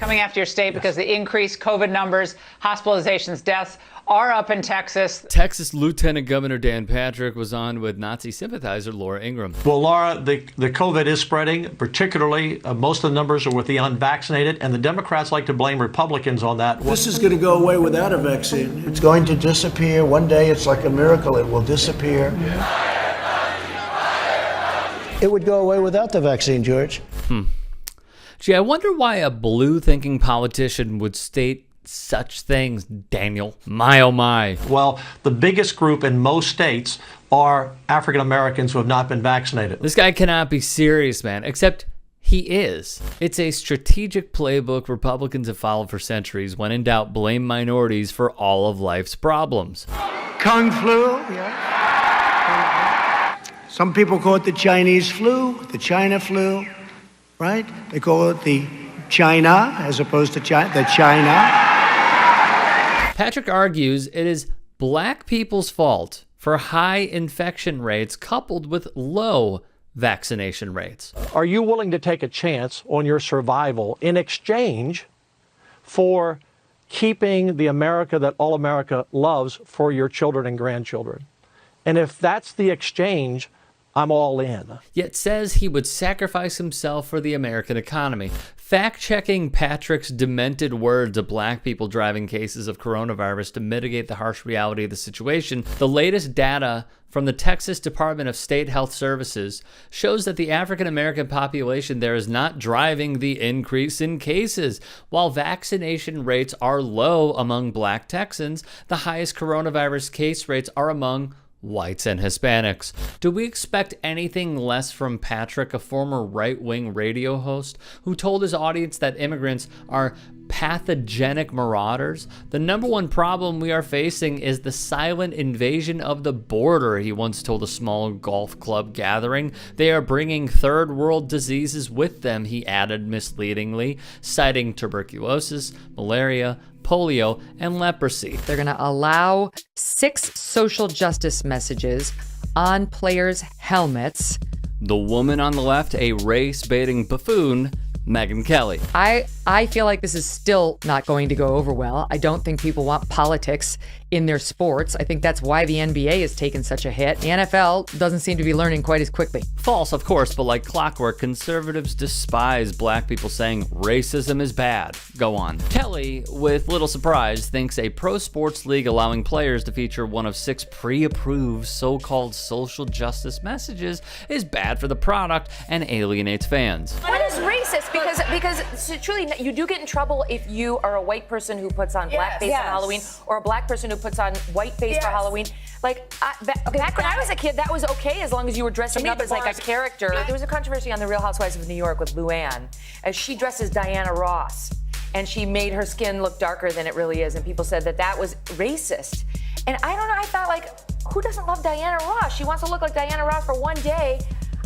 coming after your state because the increased COVID numbers, hospitalizations, deaths are up in Texas. Texas Lieutenant Governor Dan Patrick was on with Nazi sympathizer Laura Ingraham. Well, Laura, the COVID is spreading, particularly most of the numbers are with the unvaccinated, and the Democrats like to blame Republicans on that. This is going to go away without a vaccine. It's going to disappear. One day, it's like a miracle. It will disappear. It would go away without the vaccine, George. Gee, I wonder why a blue-thinking politician would state such things, Daniel. My, oh my. Well, the biggest group in most states are African Americans who have not been vaccinated. This guy cannot be serious, man, except he is. It's a strategic playbook Republicans have followed for centuries. When in doubt, blame minorities for all of life's problems. Kung flu, yeah. Some people call it the Chinese flu, the China flu, right? They call it the China as opposed to the China. Patrick argues it is black people's fault for high infection rates coupled with low vaccination rates. Are you willing to take a chance on your survival in exchange for keeping the America that all America loves for your children and grandchildren? And if that's the exchange, I'm all in. Yet says he would sacrifice himself for the American economy. Fact-checking Patrick's demented words of black people driving cases of coronavirus to mitigate the harsh reality of the situation, the latest data from the Texas Department of State Health Services shows that the African-American population there is not driving the increase in cases. While vaccination rates are low among black Texans, the highest coronavirus case rates are among whites and Hispanics. Do we expect anything less from Patrick, a former right-wing radio host who told his audience that immigrants are pathogenic marauders? The number one problem we are facing is the silent invasion of the border, he once told a small golf club gathering. They are bringing third world diseases with them, he added misleadingly, citing tuberculosis, malaria, polio, and leprosy. They're going to allow 6 social justice messages on players' helmets. The woman on the left, a race-baiting buffoon, Megyn Kelly. I feel like this is still not going to go over well. I don't think people want politics in their sports. I think that's why the NBA has taken such a hit. The NFL doesn't seem to be learning quite as quickly. False, of course, but like clockwork, conservatives despise black people saying racism is bad. Go on. Kelly, with little surprise, thinks a pro sports league allowing players to feature one of 6 pre-approved so-called social justice messages is bad for the product and alienates fans. What is racist? Because truly, you do get in trouble if you are a white person who puts on blackface on Halloween, or a black person who puts on whiteface for Halloween. Like, back when I was a kid, that was okay as long as you were dressing up as like a character. There was a controversy on The Real Housewives of New York with Luann, as she dressed as Diana Ross, and she made her skin look darker than it really is, and people said that that was racist. And I don't know, I thought, like, who doesn't love Diana Ross? She wants to look like Diana Ross for one day.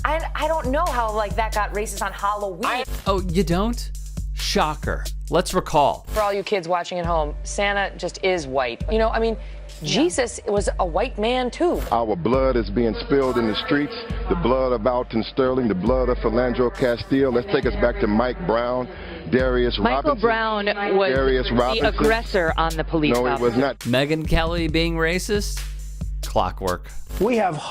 I don't know how, like, that got racist on Halloween. Oh, you don't? Shocker. Let's recall. For all you kids watching at home, Santa just is white. You know, I mean, Jesus was a white man, too. Our blood is being spilled in the streets. The blood of Alton Sterling, the blood of Philandro Castile. Let's take us back to Mike Brown, Darius Michael Robinson. Brown was the aggressor on the police officer. No, it was not. Megyn Kelly being racist? Clockwork. We have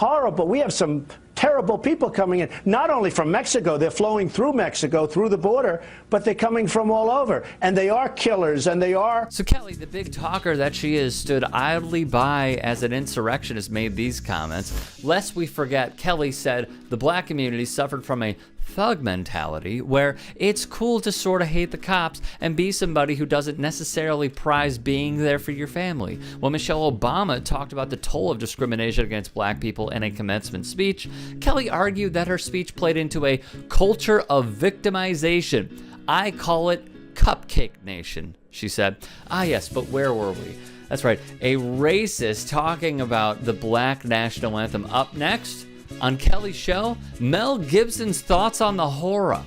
some terrible people coming in, not only from Mexico, they're flowing through Mexico, through the border, but they're coming from all over. And they are killers, and they are... So Kelly, the big talker that she is, stood idly by as an insurrectionist made these comments. Lest we forget, Kelly said the black community suffered from a thug mentality where it's cool to sort of hate the cops and be somebody who doesn't necessarily prize being there for your family. When Michelle Obama talked about the toll of discrimination against black people in a commencement speech, Kelly argued that her speech played into a culture of victimization. I call it Cupcake Nation, she said. Ah yes, but where were we? That's right, a racist talking about the black national anthem. Up next, on Kelly's show, Mel Gibson's thoughts on the horror.